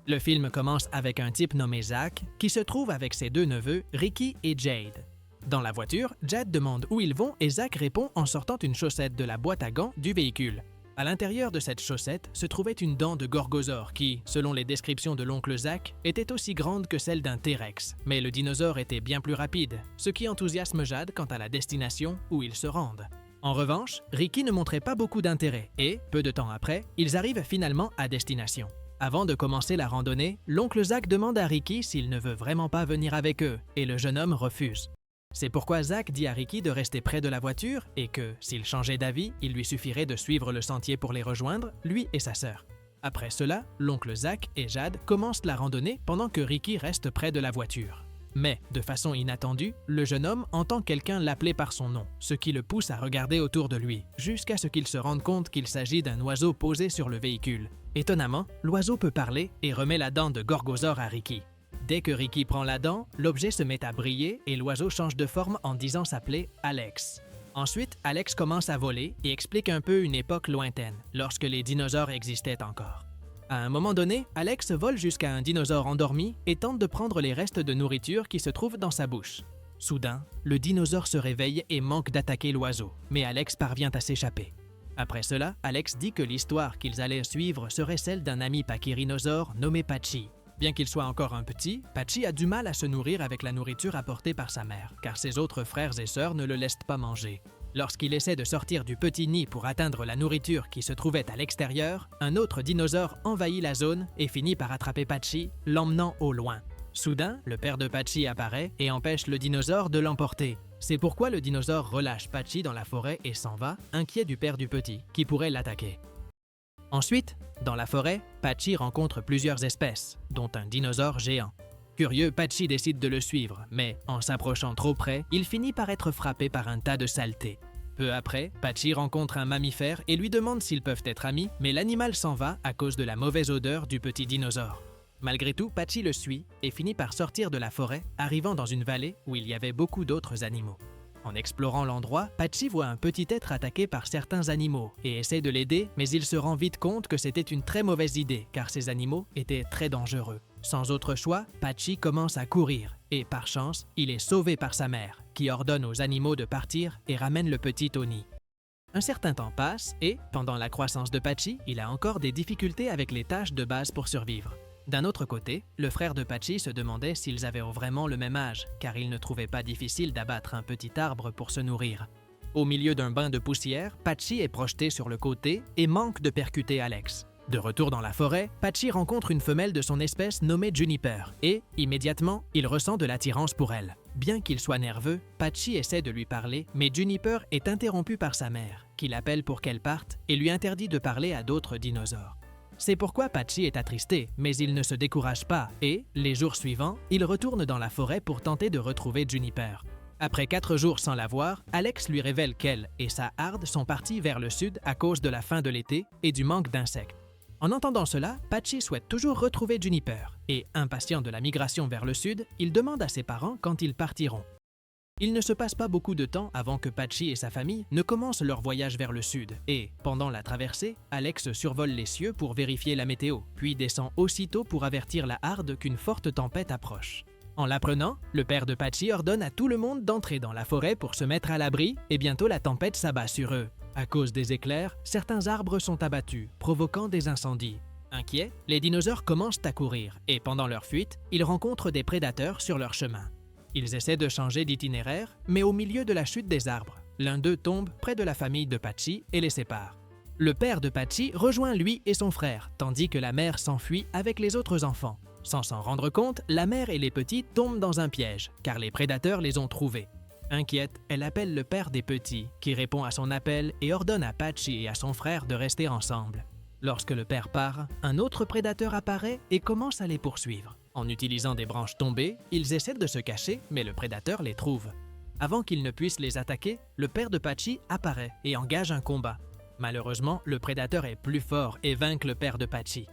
Le film commence avec un type nommé Zach qui se trouve avec ses deux neveux, Ricky et Jade. Dans la voiture, Jade demande où ils vont et Zach répond en sortant une chaussette de la boîte à gants du véhicule. À l'intérieur de cette chaussette se trouvait une dent de gorgosaure qui, selon les descriptions de l'oncle Zach, était aussi grande que celle d'un T-Rex. Mais le dinosaure était bien plus rapide, ce qui enthousiasme Jade quant à la destination où ils se rendent. En revanche, Ricky ne montrait pas beaucoup d'intérêt et, peu de temps après, ils arrivent finalement à destination. Avant de commencer la randonnée, l'oncle Zach demande à Ricky s'il ne veut vraiment pas venir avec eux et le jeune homme refuse. C'est pourquoi Zach dit à Ricky de rester près de la voiture et que, s'il changeait d'avis, il lui suffirait de suivre le sentier pour les rejoindre, lui et sa sœur. Après cela, l'oncle Zach et Jade commencent la randonnée pendant que Ricky reste près de la voiture. Mais, de façon inattendue, le jeune homme entend quelqu'un l'appeler par son nom, ce qui le pousse à regarder autour de lui, jusqu'à ce qu'il se rende compte qu'il s'agit d'un oiseau posé sur le véhicule. Étonnamment, l'oiseau peut parler et remet la dent de gorgosaure à Ricky. Dès que Ricky prend la dent, l'objet se met à briller et l'oiseau change de forme en disant s'appeler Alex. Ensuite, Alex commence à voler et explique un peu une époque lointaine, lorsque les dinosaures existaient encore. À un moment donné, Alex vole jusqu'à un dinosaure endormi et tente de prendre les restes de nourriture qui se trouvent dans sa bouche. Soudain, le dinosaure se réveille et manque d'attaquer l'oiseau, mais Alex parvient à s'échapper. Après cela, Alex dit que l'histoire qu'ils allaient suivre serait celle d'un ami pachyrhinosaure nommé Patchy. Bien qu'il soit encore un petit, Patchy a du mal à se nourrir avec la nourriture apportée par sa mère, car ses autres frères et sœurs ne le laissent pas manger. Lorsqu'il essaie de sortir du petit nid pour atteindre la nourriture qui se trouvait à l'extérieur, un autre dinosaure envahit la zone et finit par attraper Patchy, l'emmenant au loin. Soudain, le père de Patchy apparaît et empêche le dinosaure de l'emporter. C'est pourquoi le dinosaure relâche Patchy dans la forêt et s'en va, inquiet du père du petit, qui pourrait l'attaquer. Ensuite, dans la forêt, Patchy rencontre plusieurs espèces, dont un dinosaure géant. Curieux, Patchy décide de le suivre, mais en s'approchant trop près, il finit par être frappé par un tas de saleté. Peu après, Patchy rencontre un mammifère et lui demande s'ils peuvent être amis, mais l'animal s'en va à cause de la mauvaise odeur du petit dinosaure. Malgré tout, Patchy le suit et finit par sortir de la forêt, arrivant dans une vallée où il y avait beaucoup d'autres animaux. En explorant l'endroit, Patchy voit un petit être attaqué par certains animaux et essaie de l'aider, mais il se rend vite compte que c'était une très mauvaise idée car ces animaux étaient très dangereux. Sans autre choix, Patchy commence à courir et par chance, il est sauvé par sa mère qui ordonne aux animaux de partir et ramène le petit au nid. Un certain temps passe et, pendant la croissance de Patchy, il a encore des difficultés avec les tâches de base pour survivre. D'un autre côté, le frère de Patchy se demandait s'ils avaient vraiment le même âge, car il ne trouvait pas difficile d'abattre un petit arbre pour se nourrir. Au milieu d'un bain de poussière, Patchy est projeté sur le côté et manque de percuter Alex. De retour dans la forêt, Patchy rencontre une femelle de son espèce nommée Juniper et, immédiatement, il ressent de l'attirance pour elle. Bien qu'il soit nerveux, Patchy essaie de lui parler, mais Juniper est interrompue par sa mère, qui l'appelle pour qu'elle parte et lui interdit de parler à d'autres dinosaures. C'est pourquoi Patchy est attristé, mais il ne se décourage pas et, les jours suivants, il retourne dans la forêt pour tenter de retrouver Juniper. Après 4 jours sans la voir, Alex lui révèle qu'elle et sa harde sont partis vers le sud à cause de la fin de l'été et du manque d'insectes. En entendant cela, Patchy souhaite toujours retrouver Juniper et, impatient de la migration vers le sud, il demande à ses parents quand ils partiront. Il ne se passe pas beaucoup de temps avant que Patchy et sa famille ne commencent leur voyage vers le sud et, pendant la traversée, Alex survole les cieux pour vérifier la météo, puis descend aussitôt pour avertir la harde qu'une forte tempête approche. En l'apprenant, le père de Patchy ordonne à tout le monde d'entrer dans la forêt pour se mettre à l'abri et bientôt la tempête s'abat sur eux. À cause des éclairs, certains arbres sont abattus, provoquant des incendies. Inquiets, les dinosaures commencent à courir et pendant leur fuite, ils rencontrent des prédateurs sur leur chemin. Ils essaient de changer d'itinéraire, mais au milieu de la chute des arbres, l'un d'eux tombe près de la famille de Patchy et les sépare. Le père de Patchy rejoint lui et son frère, tandis que la mère s'enfuit avec les autres enfants. Sans s'en rendre compte, la mère et les petits tombent dans un piège, car les prédateurs les ont trouvés. Inquiète, elle appelle le père des petits, qui répond à son appel et ordonne à Patchy et à son frère de rester ensemble. Lorsque le père part, un autre prédateur apparaît et commence à les poursuivre. En utilisant des branches tombées, ils essaient de se cacher, mais le prédateur les trouve. Avant qu'ils ne puissent les attaquer, le père de Patchy apparaît et engage un combat. Malheureusement, le prédateur est plus fort et vainc le père de Patchy.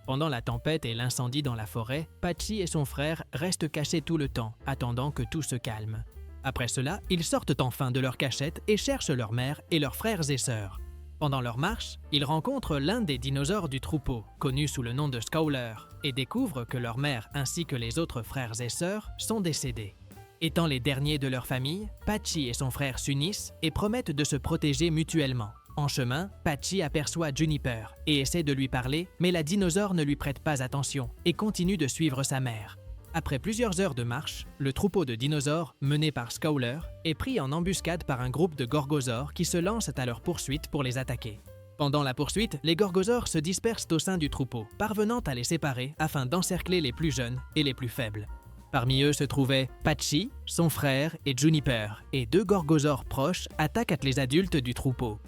Pendant la tempête et l'incendie dans la forêt, Patchy et son frère restent cachés tout le temps, attendant que tout se calme. Après cela, ils sortent enfin de leur cachette et cherchent leur mère et leurs frères et sœurs. Pendant leur marche, ils rencontrent l'un des dinosaures du troupeau, connu sous le nom de Scowler, et découvrent que leur mère ainsi que les autres frères et sœurs sont décédés. Étant les derniers de leur famille, Patchy et son frère s'unissent et promettent de se protéger mutuellement. En chemin, Patchy aperçoit Juniper et essaie de lui parler, mais la dinosaure ne lui prête pas attention et continue de suivre sa mère. Après plusieurs heures de marche, le troupeau de dinosaures, mené par Scowler, est pris en embuscade par un groupe de gorgosaures qui se lancent à leur poursuite pour les attaquer. Pendant la poursuite, les gorgosaures se dispersent au sein du troupeau, parvenant à les séparer afin d'encercler les plus jeunes et les plus faibles. Parmi eux se trouvaient Patchy, son frère et Juniper, et deux gorgosaures proches attaquent les adultes du troupeau.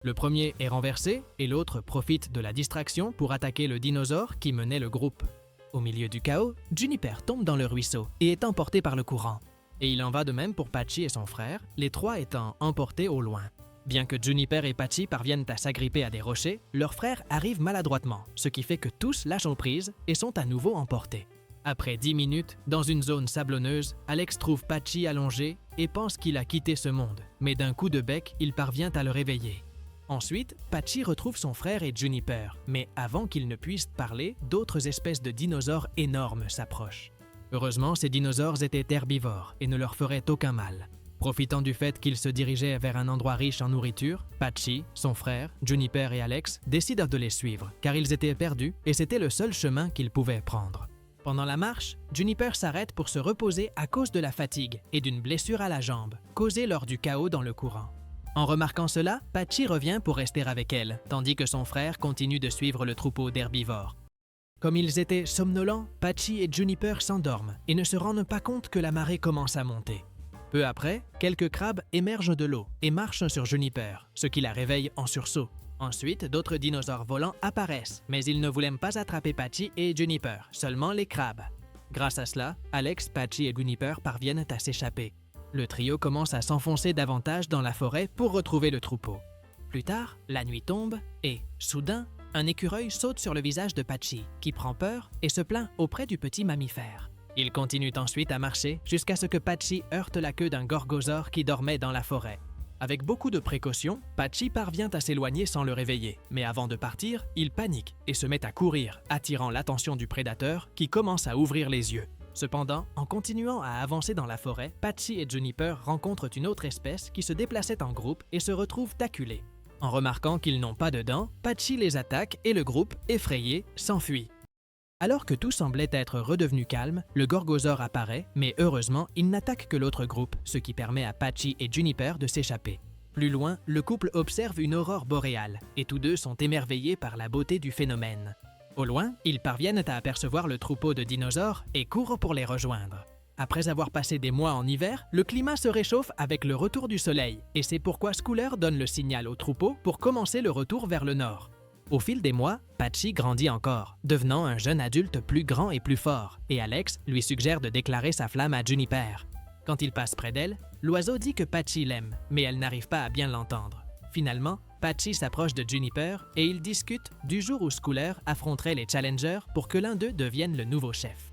Le premier est renversé et l'autre profite de la distraction pour attaquer le dinosaure qui menait le groupe. Au milieu du chaos, Juniper tombe dans le ruisseau et est emporté par le courant. Et il en va de même pour Patchy et son frère, les trois étant emportés au loin. Bien que Juniper et Patchy parviennent à s'agripper à des rochers, leur frère arrive maladroitement, ce qui fait que tous lâchent prise et sont à nouveau emportés. Après 10 minutes, dans une zone sablonneuse, Alex trouve Patchy allongé et pense qu'il a quitté ce monde, mais d'un coup de bec, il parvient à le réveiller. Ensuite, Patchy retrouve son frère et Juniper, mais avant qu'ils ne puissent parler, d'autres espèces de dinosaures énormes s'approchent. Heureusement, ces dinosaures étaient herbivores et ne leur feraient aucun mal. Profitant du fait qu'ils se dirigeaient vers un endroit riche en nourriture, Patchy, son frère, Juniper et Alex décident de les suivre, car ils étaient perdus et c'était le seul chemin qu'ils pouvaient prendre. Pendant la marche, Juniper s'arrête pour se reposer à cause de la fatigue et d'une blessure à la jambe, causée lors du chaos dans le courant. En remarquant cela, Patchy revient pour rester avec elle, tandis que son frère continue de suivre le troupeau d'herbivores. Comme ils étaient somnolents, Patchy et Juniper s'endorment et ne se rendent pas compte que la marée commence à monter. Peu après, quelques crabes émergent de l'eau et marchent sur Juniper, ce qui la réveille en sursaut. Ensuite, d'autres dinosaures volants apparaissent, mais ils ne voulaient pas attraper Patchy et Juniper, seulement les crabes. Grâce à cela, Alex, Patchy et Juniper parviennent à s'échapper. Le trio commence à s'enfoncer davantage dans la forêt pour retrouver le troupeau. Plus tard, la nuit tombe et, soudain, un écureuil saute sur le visage de Patchy, qui prend peur et se plaint auprès du petit mammifère. Ils continuent ensuite à marcher jusqu'à ce que Patchy heurte la queue d'un gorgosaure qui dormait dans la forêt. Avec beaucoup de précautions, Patchy parvient à s'éloigner sans le réveiller, mais avant de partir, il panique et se met à courir, attirant l'attention du prédateur qui commence à ouvrir les yeux. Cependant, en continuant à avancer dans la forêt, Patchy et Juniper rencontrent une autre espèce qui se déplaçait en groupe et se retrouvent acculés. En remarquant qu'ils n'ont pas de dents, Patchy les attaque et le groupe, effrayé, s'enfuit. Alors que tout semblait être redevenu calme, le gorgosaure apparaît, mais heureusement, il n'attaque que l'autre groupe, ce qui permet à Patchy et Juniper de s'échapper. Plus loin, le couple observe une aurore boréale, et tous deux sont émerveillés par la beauté du phénomène. Au loin, ils parviennent à apercevoir le troupeau de dinosaures et courent pour les rejoindre. Après avoir passé des mois en hiver, le climat se réchauffe avec le retour du soleil, et c'est pourquoi Scowler donne le signal au troupeau pour commencer le retour vers le nord. Au fil des mois, Patchy grandit encore, devenant un jeune adulte plus grand et plus fort, et Alex lui suggère de déclarer sa flamme à Juniper. Quand il passe près d'elle, l'oiseau dit que Patchy l'aime, mais elle n'arrive pas à bien l'entendre. Finalement, Patchy s'approche de Juniper et ils discutent du jour où Scowler affronterait les Challengers pour que l'un d'eux devienne le nouveau chef.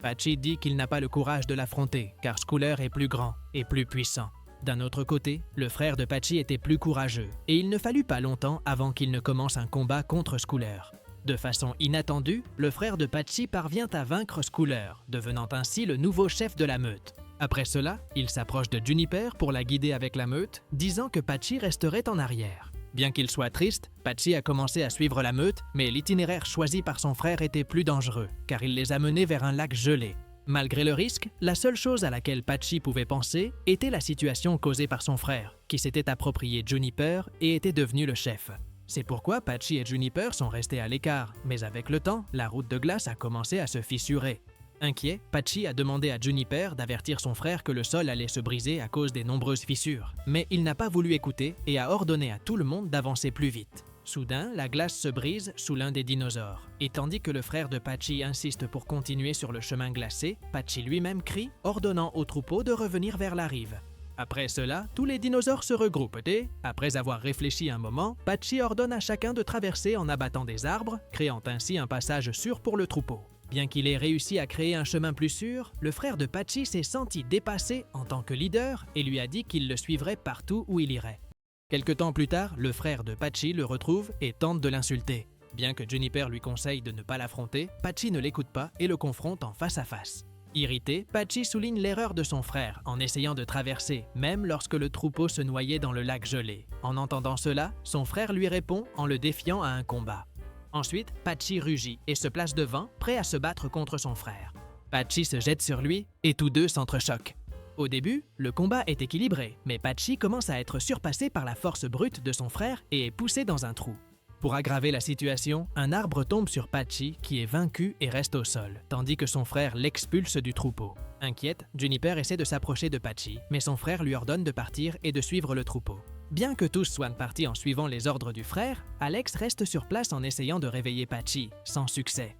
Patchy dit qu'il n'a pas le courage de l'affronter car Scowler est plus grand et plus puissant. D'un autre côté, le frère de Patchy était plus courageux et il ne fallut pas longtemps avant qu'il ne commence un combat contre Scowler. De façon inattendue, le frère de Patchy parvient à vaincre Scowler, devenant ainsi le nouveau chef de la meute. Après cela, il s'approche de Juniper pour la guider avec la meute, disant que Patchy resterait en arrière. Bien qu'il soit triste, Patchy a commencé à suivre la meute, mais l'itinéraire choisi par son frère était plus dangereux, car il les a menés vers un lac gelé. Malgré le risque, la seule chose à laquelle Patchy pouvait penser était la situation causée par son frère, qui s'était approprié Juniper et était devenu le chef. C'est pourquoi Patchy et Juniper sont restés à l'écart, mais avec le temps, la route de glace a commencé à se fissurer. Inquiet, Patchy a demandé à Juniper d'avertir son frère que le sol allait se briser à cause des nombreuses fissures, mais il n'a pas voulu écouter et a ordonné à tout le monde d'avancer plus vite. Soudain, la glace se brise sous l'un des dinosaures, et tandis que le frère de Patchy insiste pour continuer sur le chemin glacé, Patchy lui-même crie, ordonnant au troupeau de revenir vers la rive. Après cela, tous les dinosaures se regroupent et, après avoir réfléchi un moment, Patchy ordonne à chacun de traverser en abattant des arbres, créant ainsi un passage sûr pour le troupeau. Bien qu'il ait réussi à créer un chemin plus sûr, le frère de Patchy s'est senti dépassé en tant que leader et lui a dit qu'il le suivrait partout où il irait. Quelque temps plus tard, le frère de Patchy le retrouve et tente de l'insulter. Bien que Juniper lui conseille de ne pas l'affronter, Patchy ne l'écoute pas et le confronte en face à face. Irrité, Patchy souligne l'erreur de son frère en essayant de traverser, même lorsque le troupeau se noyait dans le lac gelé. En entendant cela, son frère lui répond en le défiant à un combat. Ensuite, Patchy rugit et se place devant, prêt à se battre contre son frère. Patchy se jette sur lui et tous deux s'entrechoquent. Au début, le combat est équilibré, mais Patchy commence à être surpassé par la force brute de son frère et est poussé dans un trou. Pour aggraver la situation, un arbre tombe sur Patchy qui est vaincu et reste au sol, tandis que son frère l'expulse du troupeau. Inquiète, Juniper essaie de s'approcher de Patchy, mais son frère lui ordonne de partir et de suivre le troupeau. Bien que tous soient partis en suivant les ordres du frère, Alex reste sur place en essayant de réveiller Patchy, sans succès.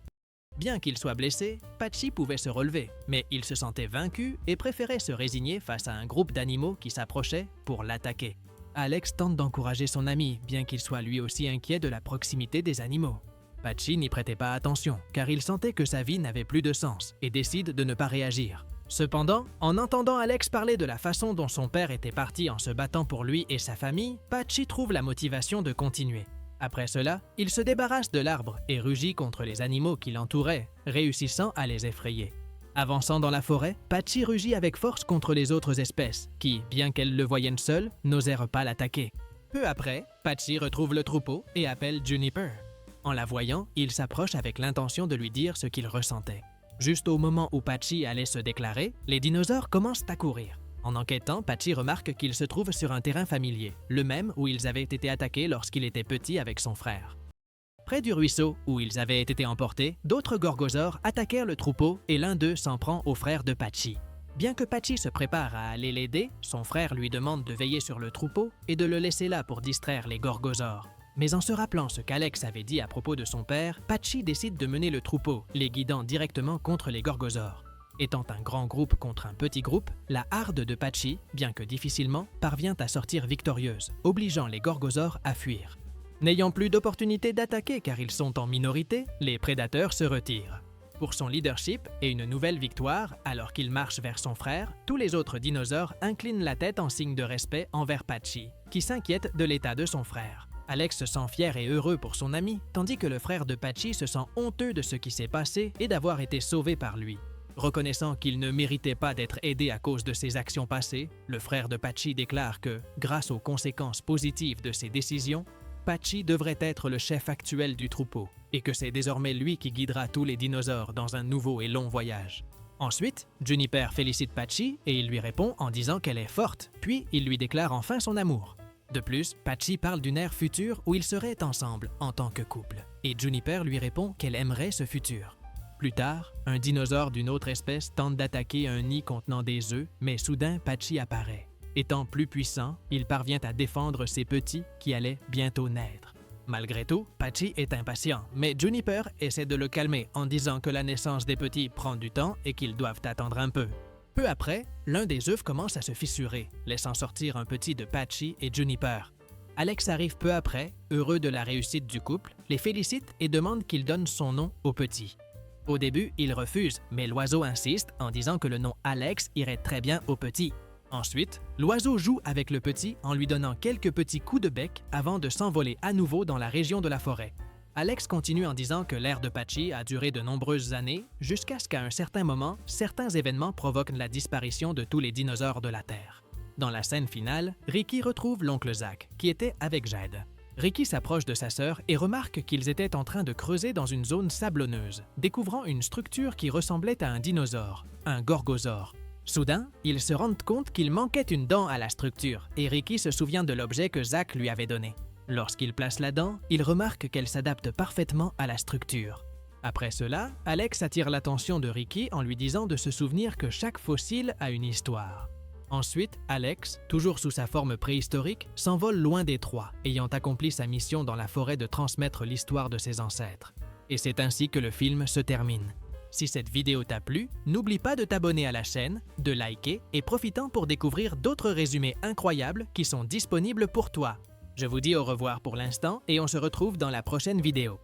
Bien qu'il soit blessé, Patchy pouvait se relever, mais il se sentait vaincu et préférait se résigner face à un groupe d'animaux qui s'approchait pour l'attaquer. Alex tente d'encourager son ami, bien qu'il soit lui aussi inquiet de la proximité des animaux. Patchy n'y prêtait pas attention, car il sentait que sa vie n'avait plus de sens et décide de ne pas réagir. Cependant, en entendant Alex parler de la façon dont son père était parti en se battant pour lui et sa famille, Patchy trouve la motivation de continuer. Après cela, il se débarrasse de l'arbre et rugit contre les animaux qui l'entouraient, réussissant à les effrayer. Avançant dans la forêt, Patchy rugit avec force contre les autres espèces, qui, bien qu'elles le voyaient seul, n'osèrent pas l'attaquer. Peu après, Patchy retrouve le troupeau et appelle Juniper. En la voyant, il s'approche avec l'intention de lui dire ce qu'il ressentait. Juste au moment où Patchy allait se déclarer, les dinosaures commencent à courir. En enquêtant, Patchy remarque qu'il se trouve sur un terrain familier, le même où ils avaient été attaqués lorsqu'il était petit avec son frère. Près du ruisseau où ils avaient été emportés, d'autres gorgosaures attaquèrent le troupeau et l'un d'eux s'en prend au frère de Patchy. Bien que Patchy se prépare à aller l'aider, son frère lui demande de veiller sur le troupeau et de le laisser là pour distraire les gorgosaures. Mais en se rappelant ce qu'Alex avait dit à propos de son père, Patchy décide de mener le troupeau, les guidant directement contre les gorgosaures. Étant un grand groupe contre un petit groupe, la harde de Patchy, bien que difficilement, parvient à sortir victorieuse, obligeant les gorgosaures à fuir. N'ayant plus d'opportunité d'attaquer car ils sont en minorité, les prédateurs se retirent. Pour son leadership et une nouvelle victoire, alors qu'il marche vers son frère, tous les autres dinosaures inclinent la tête en signe de respect envers Patchy, qui s'inquiète de l'état de son frère. Alex se sent fier et heureux pour son ami, tandis que le frère de Patchy se sent honteux de ce qui s'est passé et d'avoir été sauvé par lui. Reconnaissant qu'il ne méritait pas d'être aidé à cause de ses actions passées, le frère de Patchy déclare que, grâce aux conséquences positives de ses décisions, Patchy devrait être le chef actuel du troupeau et que c'est désormais lui qui guidera tous les dinosaures dans un nouveau et long voyage. Ensuite, Juniper félicite Patchy et il lui répond en disant qu'elle est forte, puis il lui déclare enfin son amour. De plus, Patchy parle d'une ère future où ils seraient ensemble en tant que couple, et Juniper lui répond qu'elle aimerait ce futur. Plus tard, un dinosaure d'une autre espèce tente d'attaquer un nid contenant des œufs, mais soudain Patchy apparaît. Étant plus puissant, il parvient à défendre ses petits qui allaient bientôt naître. Malgré tout, Patchy est impatient, mais Juniper essaie de le calmer en disant que la naissance des petits prend du temps et qu'ils doivent attendre un peu. Peu après, l'un des œufs commence à se fissurer, laissant sortir un petit de Patchy et Juniper. Alex arrive peu après, heureux de la réussite du couple, les félicite et demande qu'il donne son nom au petit. Au début, il refuse, mais l'oiseau insiste en disant que le nom Alex irait très bien au petit. Ensuite, l'oiseau joue avec le petit en lui donnant quelques petits coups de bec avant de s'envoler à nouveau dans la région de la forêt. Alex continue en disant que l'ère de Patchy a duré de nombreuses années jusqu'à ce qu'à un certain moment, certains événements provoquent la disparition de tous les dinosaures de la Terre. Dans la scène finale, Ricky retrouve l'oncle Zach, qui était avec Jade. Ricky s'approche de sa sœur et remarque qu'ils étaient en train de creuser dans une zone sablonneuse, découvrant une structure qui ressemblait à un dinosaure, un gorgosaure. Soudain, ils se rendent compte qu'il manquait une dent à la structure et Ricky se souvient de l'objet que Zach lui avait donné. Lorsqu'il place la dent, il remarque qu'elle s'adapte parfaitement à la structure. Après cela, Alex attire l'attention de Ricky en lui disant de se souvenir que chaque fossile a une histoire. Ensuite, Alex, toujours sous sa forme préhistorique, s'envole loin des trois, ayant accompli sa mission dans la forêt de transmettre l'histoire de ses ancêtres. Et c'est ainsi que le film se termine. Si cette vidéo t'a plu, n'oublie pas de t'abonner à la chaîne, de liker et profitant pour découvrir d'autres résumés incroyables qui sont disponibles pour toi. Je vous dis au revoir pour l'instant et on se retrouve dans la prochaine vidéo.